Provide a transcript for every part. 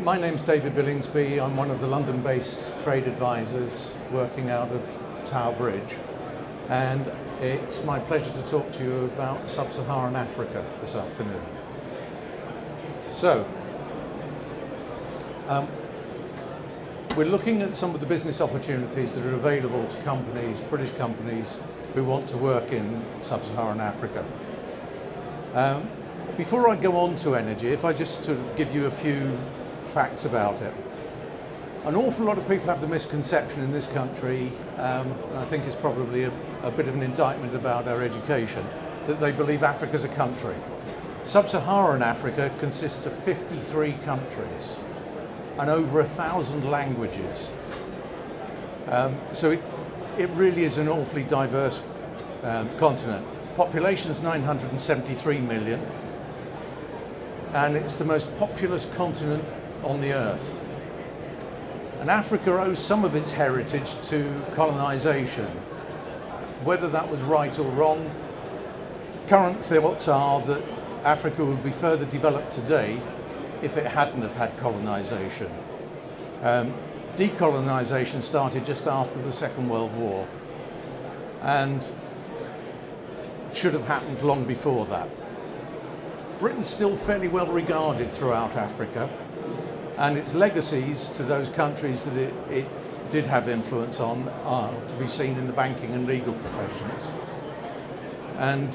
My name's David Billingsby. I'm one of the London-based trade advisors working out of Tower Bridge, and it's my pleasure to talk to you about Sub-Saharan Africa this afternoon. So, we're looking at some of the business opportunities that are available to companies, British companies, who want to work in Sub-Saharan Africa. Before I go on to energy, if I just sort of give you a few facts about it. An awful lot of people have the misconception in this country, and I think it's probably a bit of an indictment about our education, that they believe Africa's a country. Sub-Saharan Africa consists of 53 countries and over 1,000 languages. So it really is an awfully diverse continent. Population is 973 million, and it's the most populous continent on the earth. And Africa owes some of its heritage to colonization. Whether that was right or wrong, current thoughts are that Africa would be further developed today if it hadn't have had colonization. Decolonization started just after the Second World War and should have happened long before that. Britain's still fairly well regarded throughout Africa, and its legacies to those countries that it did have influence on are to be seen in the banking and legal professions. And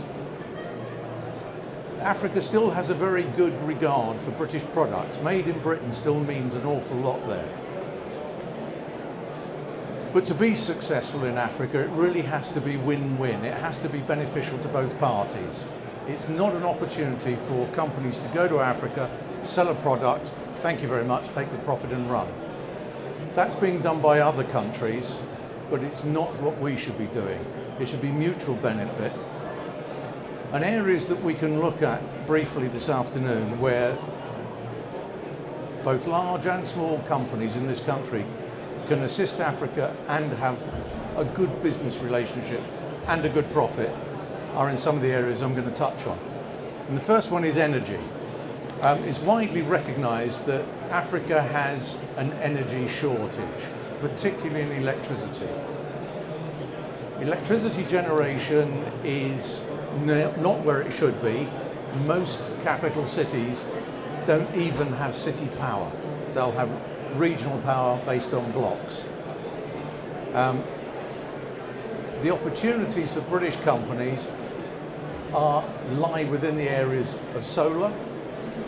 Africa still has a very good regard for British products. Made in Britain still means an awful lot there. But to be successful in Africa, it really has to be win-win. It has to be beneficial to both parties. It's not an opportunity for companies to go to Africa, sell a product, thank you very much, take the profit and run. That's being done by other countries, but it's not what we should be doing. It should be mutual benefit. And areas that we can look at briefly this afternoon where both large and small companies in this country can assist Africa and have a good business relationship and a good profit are in some of the areas I'm going to touch on. And the first one is energy. It's widely recognized that Africa has an energy shortage, particularly in electricity. Electricity generation is not where it should be. Most capital cities don't even have city power. They'll have regional power based on blocks. The opportunities for British companies lie within the areas of solar.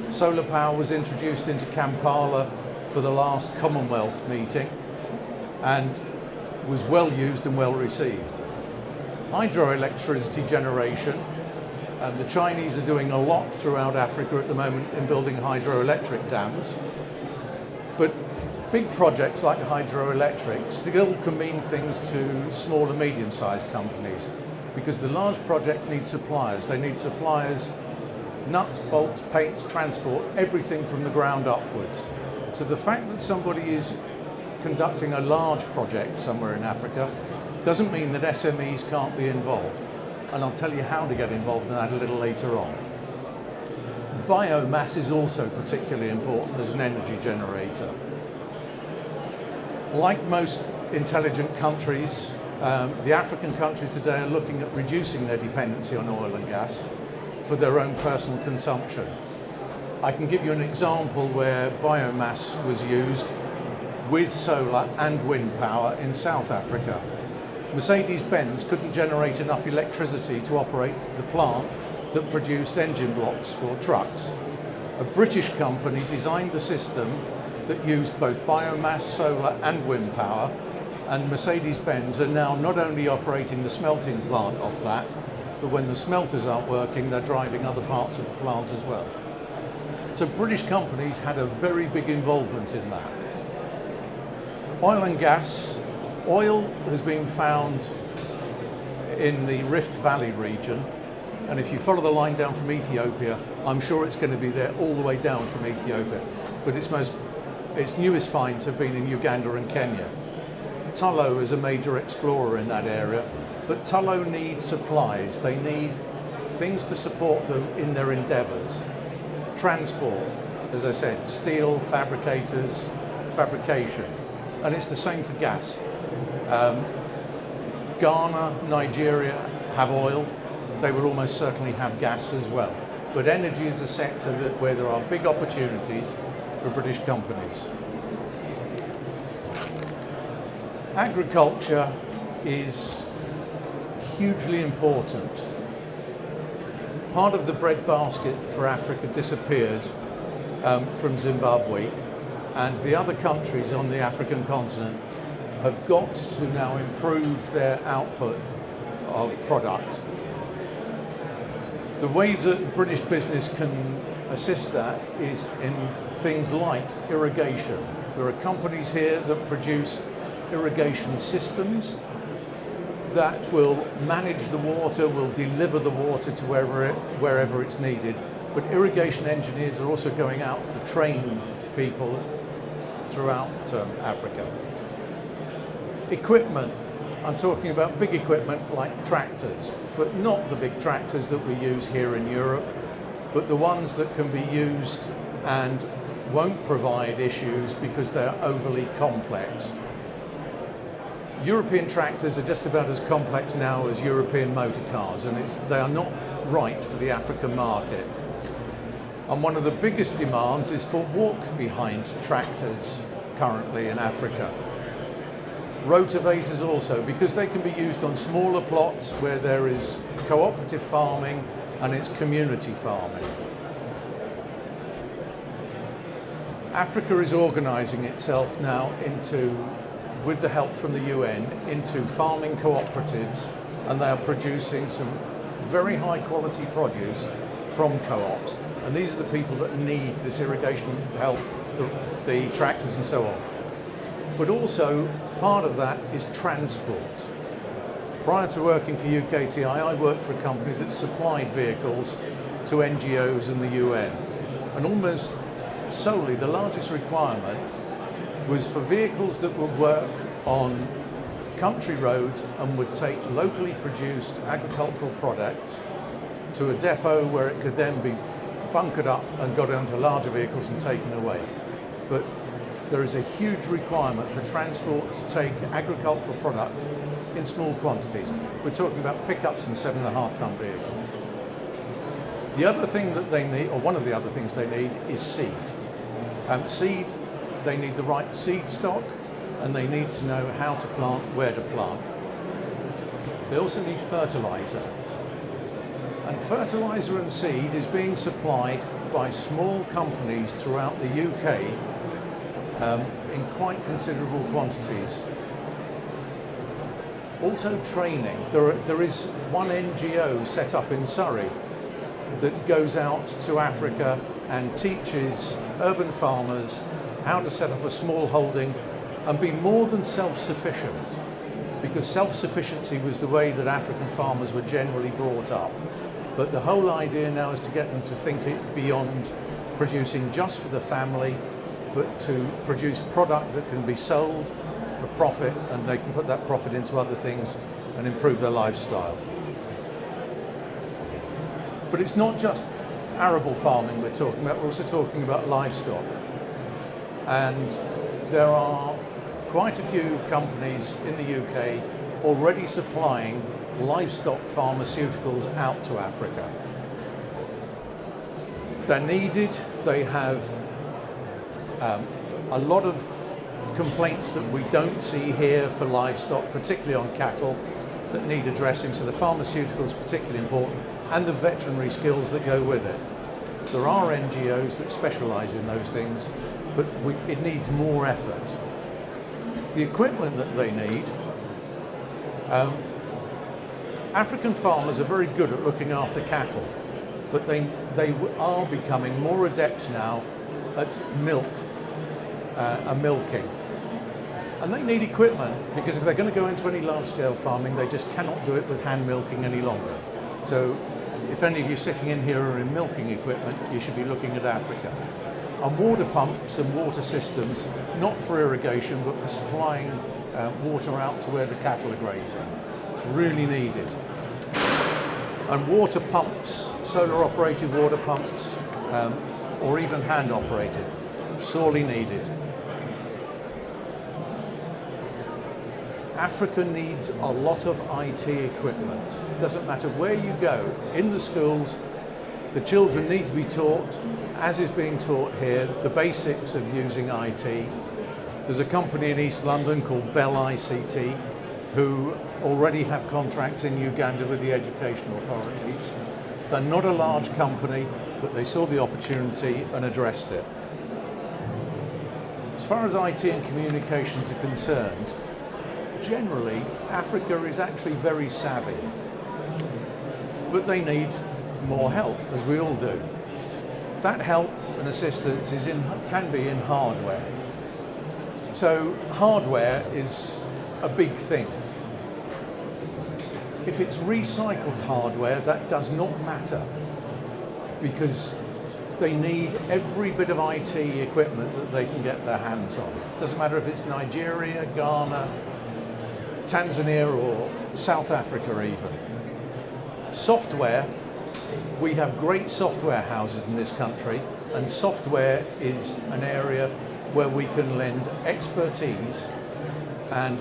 Solar power was introduced into Kampala for the last Commonwealth meeting and was well used and well received. Hydroelectricity generation, the Chinese are doing a lot throughout Africa at the moment in building hydroelectric dams, but big projects like hydroelectric still can mean things to small and medium-sized companies, because the large projects need suppliers. They need suppliers, nuts, bolts, paints, transport, everything from the ground upwards. So the fact that somebody is conducting a large project somewhere in Africa doesn't mean that SMEs can't be involved. And I'll tell you how to get involved in that a little later on. Biomass is also particularly important as an energy generator. Like most intelligent countries, the African countries today are looking at reducing their dependency on oil and gas for their own personal consumption. I can give you an example where biomass was used with solar and wind power in South Africa. Mercedes-Benz couldn't generate enough electricity to operate the plant that produced engine blocks for trucks. A British company designed the system that used both biomass, solar and wind power, and Mercedes-Benz are now not only operating the smelting plant off that, but when the smelters aren't working, they're driving other parts of the plant as well. So British companies had a very big involvement in that. Oil and gas. Oil has been found in the Rift Valley region, and if you follow the line down from Ethiopia, I'm sure it's going to be there all the way down from Ethiopia. But its newest finds have been in Uganda and Kenya. Tullow is a major explorer in that area, but Tullow needs supplies. They need things to support them in their endeavours. Transport. as I said, steel, fabricators, fabrication. And it's the same for gas. Ghana, Nigeria have oil. They will almost certainly have gas as well. But energy is a sector where there are big opportunities for British companies. Agriculture is hugely important. Part of the breadbasket for Africa disappeared from Zimbabwe, and the other countries on the African continent have got to now improve their output of product. The way that British business can assist that is in things like irrigation. There are companies here that produce irrigation systems that will manage the water, will deliver the water to wherever it's needed. But irrigation engineers are also going out to train people throughout Africa. Equipment. I'm talking about big equipment like tractors, but not the big tractors that we use here in Europe, but the ones that can be used and won't provide issues because they're overly complex. European tractors are just about as complex now as European motor cars, and they are not right for the African market. And one of the biggest demands is for walk-behind tractors currently in Africa. Rotavators also, because they can be used on smaller plots where there is cooperative farming and it's community farming. Africa is organising itself now into, with the help from the UN, into farming cooperatives, and they are producing some very high quality produce from co-ops. And these are the people that need this irrigation help, the tractors and so on. But also, part of that is transport. Prior to working for UKTI, I worked for a company that supplied vehicles to NGOs and the UN. And almost solely, the largest requirement was for vehicles that would work on country roads and would take locally produced agricultural products to a depot where it could then be bunkered up and got onto larger vehicles and taken away. But there is a huge requirement for transport to take agricultural product in small quantities. We're talking about pickups and 7.5-ton vehicles. The other thing that they need, or one of the other things they need, is seed. They need the right seed stock, and they need to know how to plant, where to plant. They also need fertilizer. And fertilizer and seed is being supplied by small companies throughout the UK in quite considerable quantities. Also training. There is one NGO set up in Surrey that goes out to Africa and teaches urban farmers how to set up a small holding and be more than self-sufficient, because self-sufficiency was the way that African farmers were generally brought up. But the whole idea now is to get them to think it beyond producing just for the family, but to produce product that can be sold for profit, and they can put that profit into other things and improve their lifestyle. But it's not just arable farming we're talking about, we're also talking about livestock. And there are quite a few companies in the UK already supplying livestock pharmaceuticals out to Africa. They're needed. They have a lot of complaints that we don't see here for livestock, particularly on cattle, that need addressing. So the pharmaceuticals is particularly important, and the veterinary skills that go with it. There are NGOs that specialise in those things, but it needs more effort. The equipment that they need, African farmers are very good at looking after cattle, but they are becoming more adept now at milking. And they need equipment, because if they're going to go into any large-scale farming, they just cannot do it with hand milking any longer. So if any of you sitting in here are in milking equipment, you should be looking at Africa. And water pumps and water systems, not for irrigation, but for supplying water out to where the cattle are grazing. It's really needed. And water pumps, solar-operated water pumps, or even hand operated. Sorely needed. Africa needs a lot of IT equipment. Doesn't matter where you go, in the schools, the children need to be taught, as is being taught here, the basics of using IT. There's a company in East London called Bell ICT who already have contracts in Uganda with the educational authorities. They're not a large company, but they saw the opportunity and addressed it. As far as IT and communications are concerned, generally, Africa is actually very savvy, but they need more help, as we all do. That help and assistance can be in hardware. So hardware is a big thing. If it's recycled hardware, that does not matter, because they need every bit of IT equipment that they can get their hands on. Doesn't matter if it's Nigeria, Ghana, Tanzania or South Africa even. Software, we have great software houses in this country, and software is an area where we can lend expertise and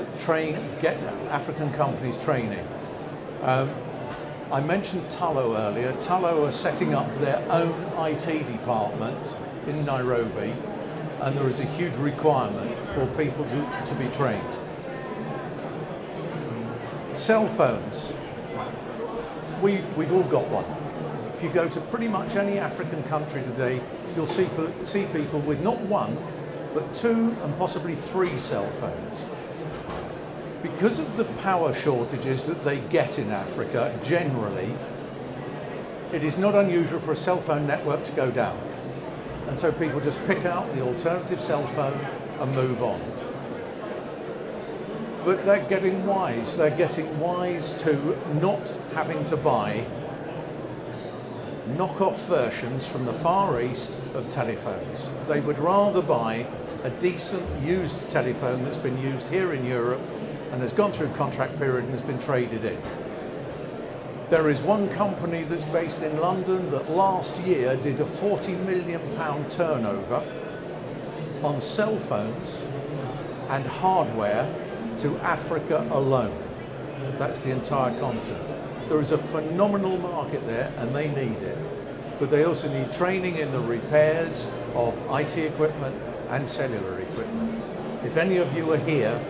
get African companies training. I mentioned Tullow earlier. Tullow are setting up their own IT department in Nairobi, and there is a huge requirement for people to be trained. Cell phones. We've all got one. If you go to pretty much any African country today, you'll see people with not one, but 2 and possibly 3 cell phones. Because of the power shortages that they get in Africa, generally, it is not unusual for a cell phone network to go down. And so people just pick out the alternative cell phone and move on. But they're getting wise. They're getting wise to not having to buy knockoff versions from the Far East of telephones. They would rather buy a decent used telephone that's been used here in Europe and has gone through contract period and has been traded in. There is one company that's based in London that last year did a £40 million turnover on cell phones and hardware to Africa alone. That's the entire continent. There is a phenomenal market there and they need it. But they also need training in the repairs of IT equipment and cellular equipment. If any of you are here,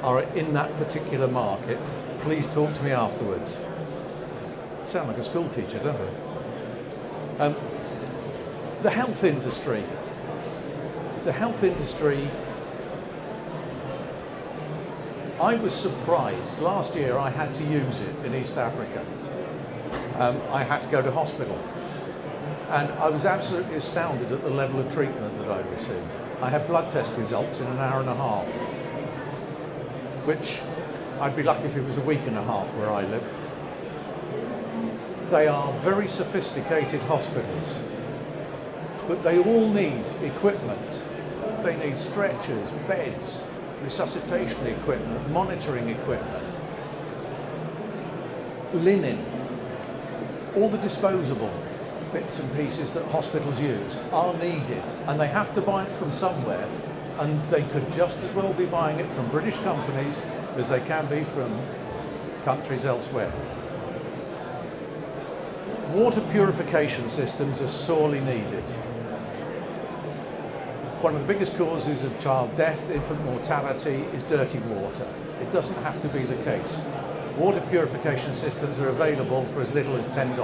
are in that particular market, please talk to me afterwards. Sound like a school teacher, don't I? The health industry. The health industry, I was surprised. Last year I had to use it in East Africa. I had to go to hospital. And I was absolutely astounded at the level of treatment that I received. I had blood test results in an hour and a half, which I'd be lucky if it was a week and a half where I live. They are very sophisticated hospitals, but they all need equipment. They need stretchers, beds, resuscitation equipment, monitoring equipment, linen, all the disposable bits and pieces that hospitals use are needed, and they have to buy it from somewhere, and they could just as well be buying it from British companies as they can be from countries elsewhere. Water purification systems are sorely needed. One of the biggest causes of child death, infant mortality, is dirty water. It doesn't have to be the case. Water purification systems are available for as little as $10.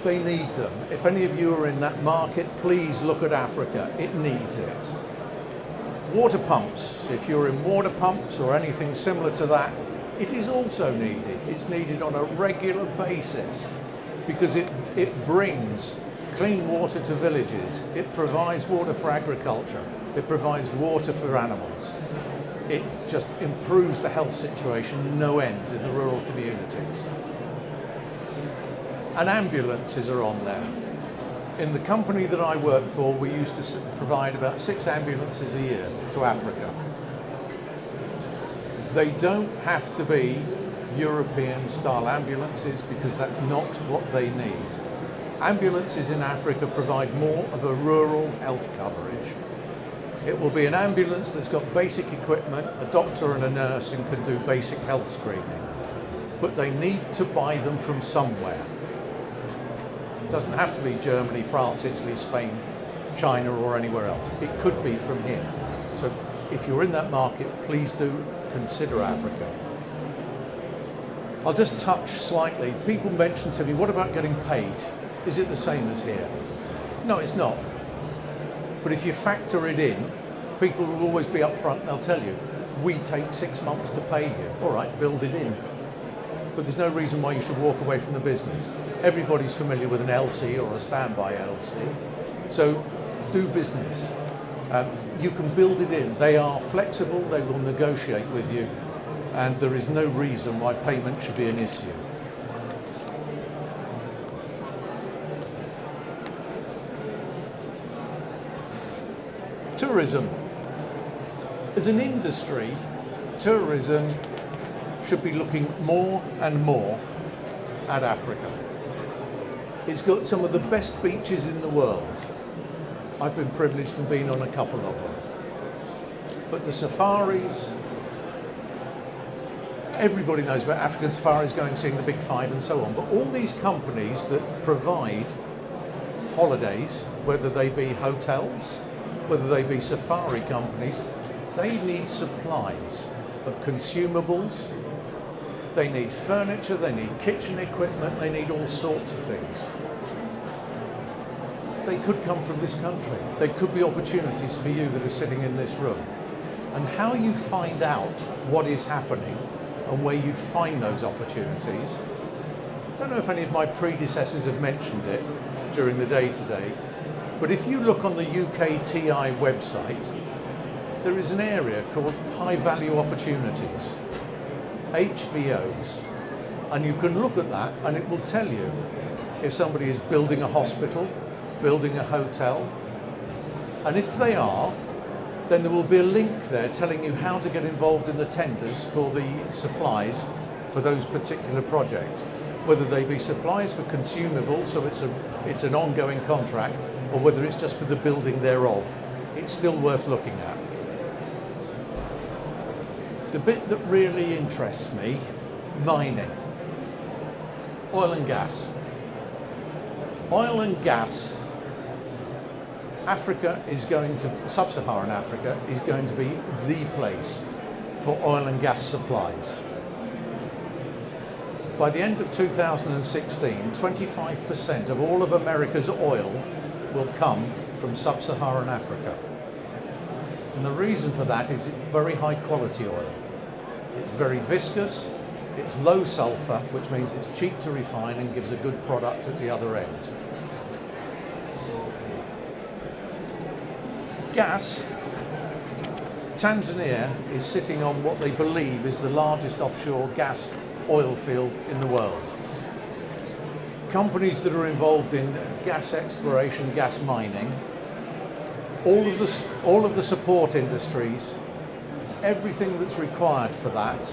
They need them. If any of you are in that market, please look at Africa. It needs it. Water pumps. If you're in water pumps or anything similar to that, it is also needed. It's needed on a regular basis because it brings clean water to villages. It provides water for agriculture. It provides water for animals. It just improves the health situation no end in the rural communities. And ambulances are on there. In the company that I work for, we used to provide about 6 ambulances a year to Africa. They don't have to be European style ambulances because that's not what they need. Ambulances in Africa provide more of a rural health coverage. It will be an ambulance that's got basic equipment, a doctor and a nurse, and can do basic health screening. But they need to buy them from somewhere. It doesn't have to be Germany, France, Italy, Spain, China, or anywhere else. It could be from here. So if you're in that market, please do consider Africa. I'll just touch slightly. People mention to me, what about getting paid? Is it the same as here? No, it's not. But if you factor it in, people will always be upfront and they'll tell you, we take 6 months to pay you. All right, build it in. But there's no reason why you should walk away from the business. Everybody's familiar with an LC or a standby LC. So do business. You can build it in. They are flexible, they will negotiate with you, and there is no reason why payment should be an issue. Tourism. As an industry, tourism should be looking more and more at Africa. It's got some of the best beaches in the world. I've been privileged and been on a couple of them. But the safaris, everybody knows about African safaris, going seeing the big five and so on. But all these companies that provide holidays, whether they be hotels, whether they be safari companies, they need supplies of consumables. They need furniture, they need kitchen equipment, they need all sorts of things. They could come from this country. There could be opportunities for you that are sitting in this room. And how you find out what is happening and where you'd find those opportunities, I don't know if any of my predecessors have mentioned it during the day today, but if you look on the UKTI website, there is an area called High Value Opportunities, HVOs, and you can look at that and it will tell you if somebody is building a hospital, building a hotel, and if they are, then there will be a link there telling you how to get involved in the tenders for the supplies for those particular projects, whether they be supplies for consumables, so it's an ongoing contract, or whether it's just for the building thereof. It's still worth looking at. The bit that really interests me, mining, oil and gas. Oil and gas, Africa is going to, Sub-Saharan Africa is going to be the place for oil and gas supplies. By the end of 2016, 25% of all of America's oil will come from Sub-Saharan Africa. And the reason for that is it's very high quality oil. It's very viscous, it's low sulfur, which means it's cheap to refine and gives a good product at the other end. Gas, Tanzania is sitting on what they believe is the largest offshore gas oil field in the world. Companies that are involved in gas exploration, gas mining, all of the support industries, everything that's required for that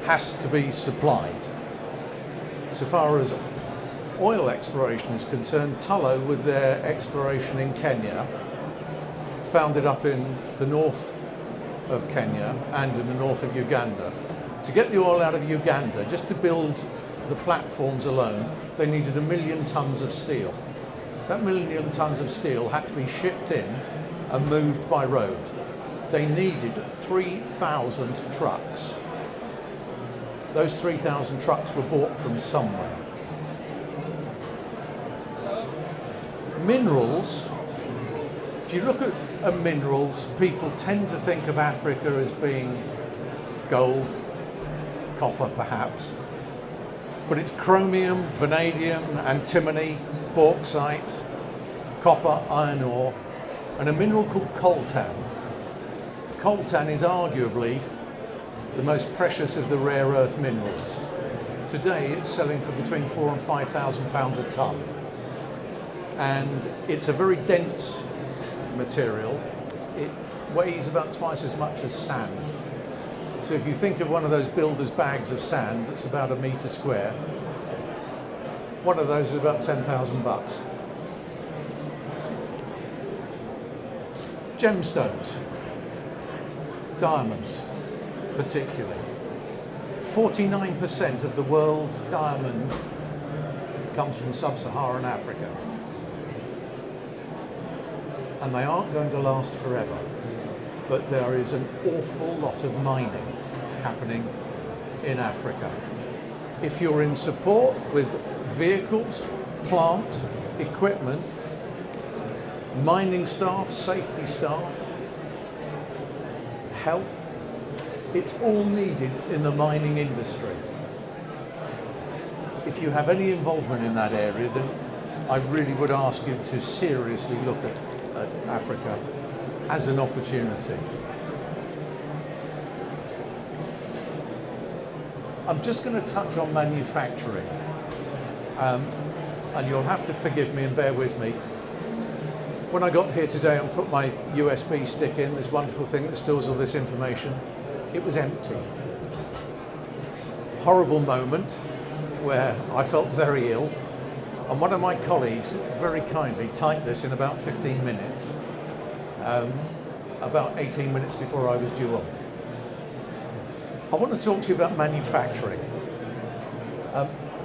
has to be supplied. So far as oil exploration is concerned, Tullow, with their exploration in Kenya, founded up in the north of Kenya and in the north of Uganda. To get the oil out of Uganda, just to build the platforms alone, they needed 1 million tons of steel. That 1 million tons of steel had to be shipped in and moved by road. They needed 3,000 trucks. Those 3,000 trucks were bought from somewhere. Minerals, if you look at minerals, people tend to think of Africa as being gold, copper perhaps, but it's chromium, vanadium, antimony, bauxite, copper, iron ore, and a mineral called coltan. Coltan is arguably the most precious of the rare earth minerals. Today it's selling for between £4,000 and £5,000 a tonne. And it's a very dense material. It weighs about twice as much as sand. So if you think of one of those builder's bags of sand that's about 1 metre square, One of those is about 10,000 bucks. Gemstones, diamonds particularly. 49% of the world's diamond comes from Sub-Saharan Africa. And they aren't going to last forever. But there is an awful lot of mining happening in Africa. If you're in support with vehicles, plant, equipment, mining staff, safety staff, health, it's all needed in the mining industry. If you have any involvement in that area, then I really would ask you to seriously look at Africa as an opportunity. I'm just going to touch on manufacturing, and you'll have to forgive me and bear with me. When I got here today and put my USB stick in, this wonderful thing that stores all this information, it was empty. Horrible moment where I felt very ill, and one of my colleagues very kindly typed this in about 15 minutes, about 18 minutes before I was due on. I want to talk to you about manufacturing.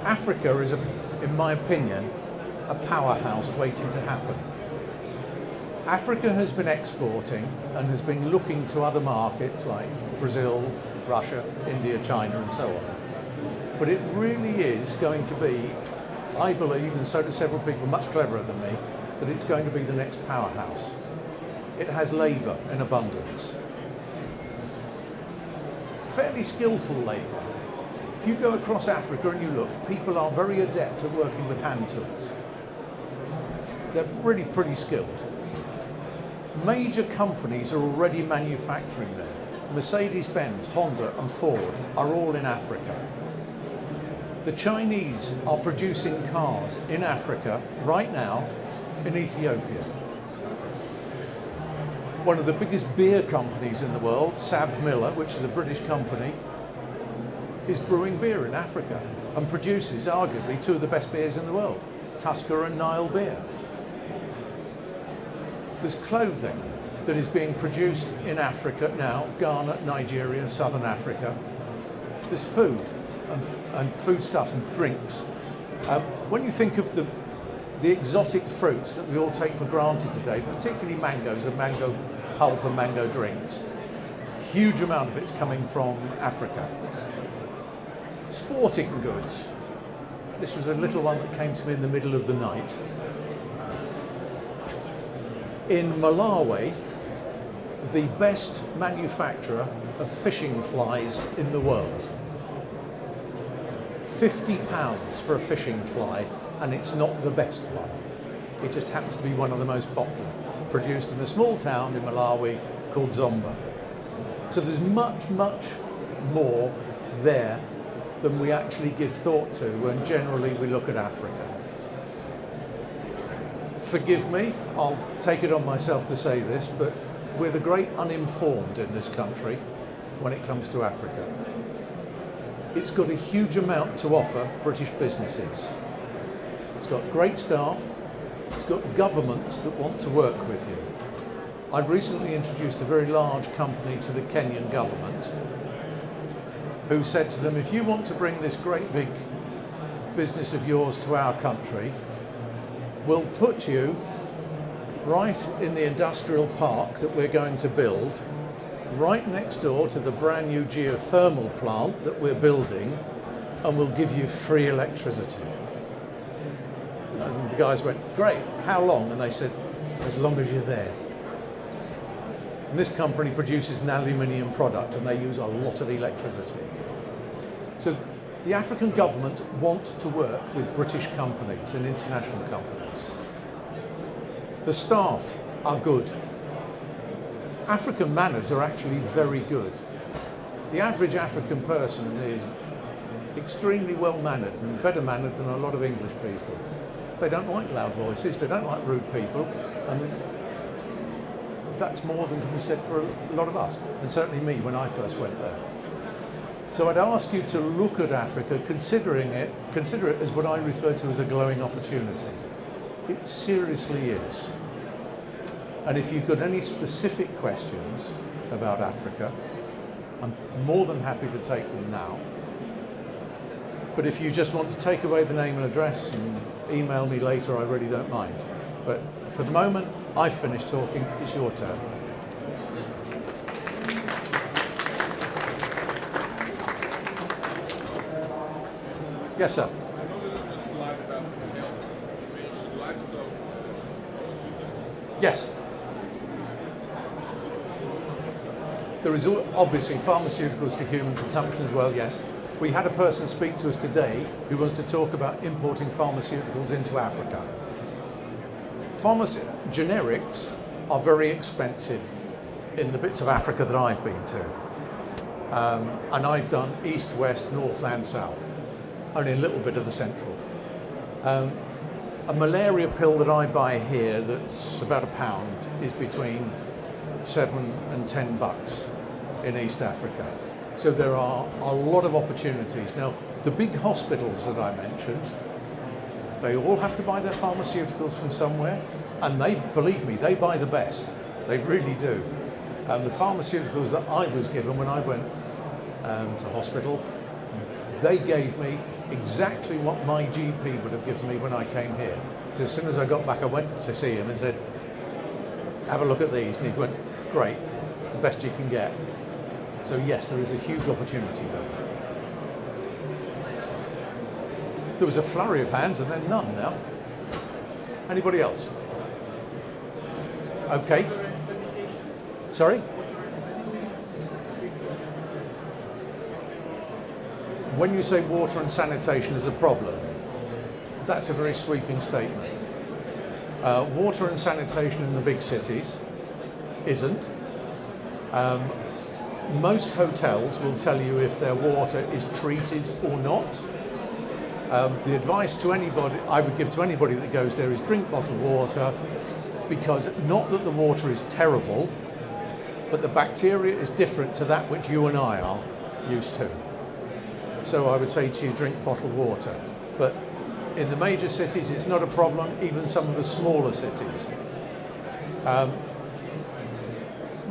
Africa is, in my opinion, a powerhouse waiting to happen. Africa has been exporting and has been looking to other markets like Brazil, Russia, India, China, and so on. But it really is going to be, I believe, and so do several people much cleverer than me, that it's going to be the next powerhouse. It has labour in abundance. Fairly skillful labour. If you go across Africa and you look, people are very adept at working with hand tools. They're really pretty skilled. Major companies are already manufacturing there. Mercedes-Benz, Honda and Ford are all in Africa. The Chinese are producing cars in Africa right now in Ethiopia. One of the biggest beer companies in the world, SAB-Miller, which is a British company, is brewing beer in Africa and produces arguably two of the best beers in the world, Tusker and Nile beer. There's clothing that is being produced in Africa now, Ghana, Nigeria, Southern Africa. There's food and foodstuffs and drinks. When you think of the exotic fruits that we all take for granted today, particularly mangoes and mango pulp and mango drinks, huge amount of it's coming from Africa. Sporting goods. This was a little one that came to me in the middle of the night. In Malawi, the best manufacturer of fishing flies in the world. £50 for a fishing fly, and it's not the best one. It just happens to be one of the most popular, produced in a small town in Malawi called Zomba. So there's much, much more there than we actually give thought to when generally we look at Africa. Forgive me, I'll take it on myself to say this, but we're the great uninformed in this country when it comes to Africa. It's got a huge amount to offer British businesses. It's got great staff, it's got governments that want to work with you. I recently introduced a very large company to the Kenyan government who said to them, if you want to bring this great big business of yours to our country, we'll put you right in the industrial park that we're going to build, right next door to the brand new geothermal plant that we're building, and we'll give you free electricity. And the guys went, great, how long? And they said, as long as you're there. And this company produces an aluminium product and they use a lot of electricity. So the African governments want to work with British companies and international companies. The staff are good. African manners are actually very good. The average African person is extremely well mannered and better mannered than a lot of English people. They don't like loud voices, they don't like rude people, and that's more than can be said for a lot of us, and certainly me when I first went there. So I'd ask you to look at Africa, consider it as what I refer to as a glowing opportunity. It seriously is. And if you've got any specific questions about Africa, I'm more than happy to take them now. But if you just want to take away the name and address and email me later, I really don't mind. But for the moment, I've finished talking. It's your turn. Yes, sir. Yes. There is obviously pharmaceuticals for human consumption as well, yes. We had a person speak to us today who wants to talk about importing pharmaceuticals into Africa. Generics are very expensive in the bits of Africa that I've been to. And I've done east, west, north and south, only a little bit of the central. A malaria pill that I buy here that's about £1 is between $7 and $10 in East Africa. So there are a lot of opportunities. Now, the big hospitals that I mentioned, they all have to buy their pharmaceuticals from somewhere, and they, believe me, they buy the best. They really do. The pharmaceuticals that I was given when I went to hospital, they gave me exactly what my GP would have given me when I came here. As soon as I got back, I went to see him and said, have a look at these. And he went, great, it's the best you can get. So yes, there is a huge opportunity there. There was a flurry of hands and then none now. Anybody else? Okay. Sorry? When you say water and sanitation is a problem, that's a very sweeping statement. Water and sanitation in the big cities isn't. Most hotels will tell you if their water is treated or not. The advice to anybody, I would give to anybody that goes there is drink bottled water, because not that the water is terrible, but the bacteria is different to that which you and I are used to. So I would say to you, drink bottled water. But in the major cities, it's not a problem, even some of the smaller cities.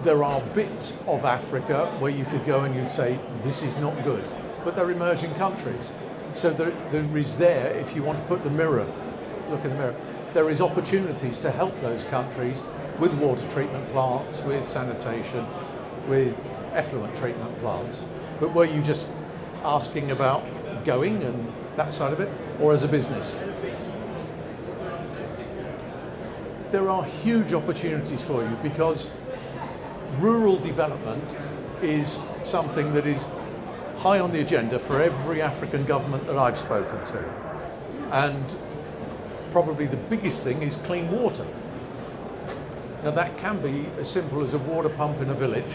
There are bits of Africa where you could go and you'd say, this is not good, but they're emerging countries. So there is there, if you want to put the mirror, look in the mirror, there is opportunities to help those countries with water treatment plants, with sanitation, with effluent treatment plants. But were you just asking about going and that side of it, or as a business? There are huge opportunities for you, because rural development is something that is high on the agenda for every African government that I've spoken to. And probably the biggest thing is clean water. Now that can be as simple as a water pump in a village,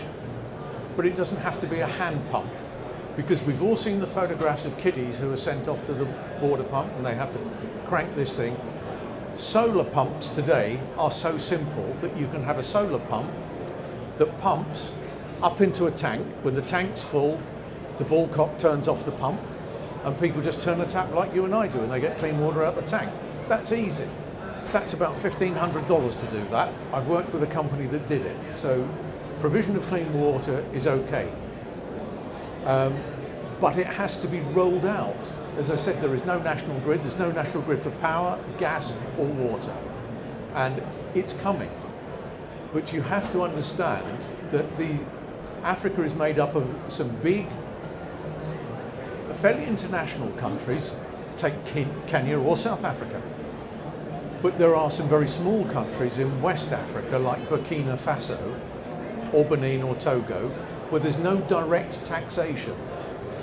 but it doesn't have to be a hand pump, because we've all seen the photographs of kiddies who are sent off to the water pump and they have to crank this thing. Solar pumps today are so simple that you can have a solar pump that pumps up into a tank. When the tank's full, the ball cock turns off the pump and people just turn the tap like you and I do and they get clean water out the tank. That's easy. That's about $1,500 to do that. I've worked with a company that did it. So provision of clean water is okay. But it has to be rolled out. As I said, there is no national grid. There's no national grid for power, gas or water. And it's coming. But you have to understand that Africa is made up of some big, fairly international countries, take Kenya or South Africa. But there are some very small countries in West Africa, like Burkina Faso, or Benin or Togo, where there's no direct taxation.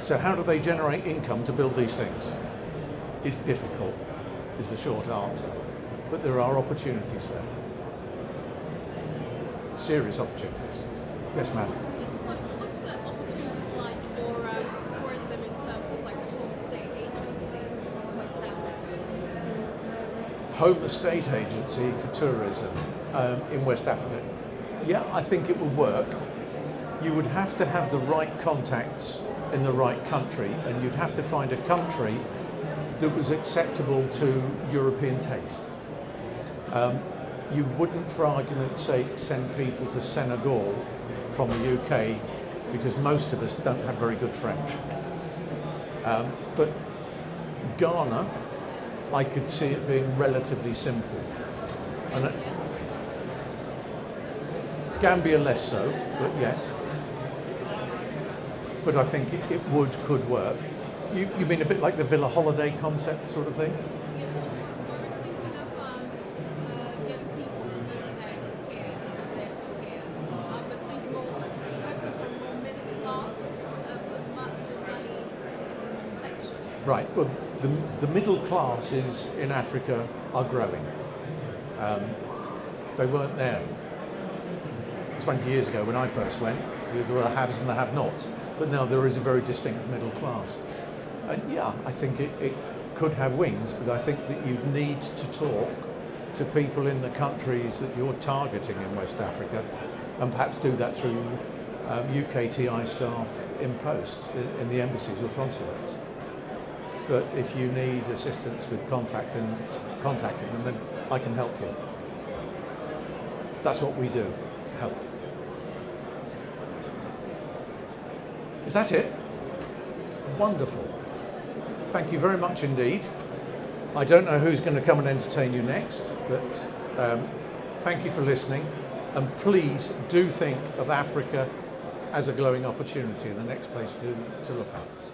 So how do they generate income to build these things? It's difficult, is the short answer. But there are opportunities there. Serious opportunities. Yes, ma'am. What's the opportunities like for tourism in terms of like a homestay agency in West Africa? Home estate agency for tourism in West Africa. Yeah, I think it would work. You would have to have the right contacts in the right country, and you'd have to find a country that was acceptable to European taste. You wouldn't, for argument's sake, send people to Senegal from the UK because most of us don't have very good French. But Ghana, I could see it being relatively simple. And Gambia less so, but yes. But I think it could work. You mean a bit like the villa holiday concept sort of thing? Yeah, we're thinking of getting people from there to here, but thinking more middle class, the money section. Right. Well, the middle classes in Africa are growing. They weren't there 20 years ago when I first went. There were haves and the have-nots. But now there is a very distinct middle class. And yeah, I think it could have wings, but I think that you'd need to talk to people in the countries that you're targeting in West Africa, and perhaps do that through UKTI staff in post, in the embassies or consulates. But if you need assistance with contacting them, then I can help you. That's what we do, help. Is that it? Wonderful. Thank you very much indeed. I don't know who's going to come and entertain you next, but thank you for listening. And please do think of Africa as a glowing opportunity and the next place to look at.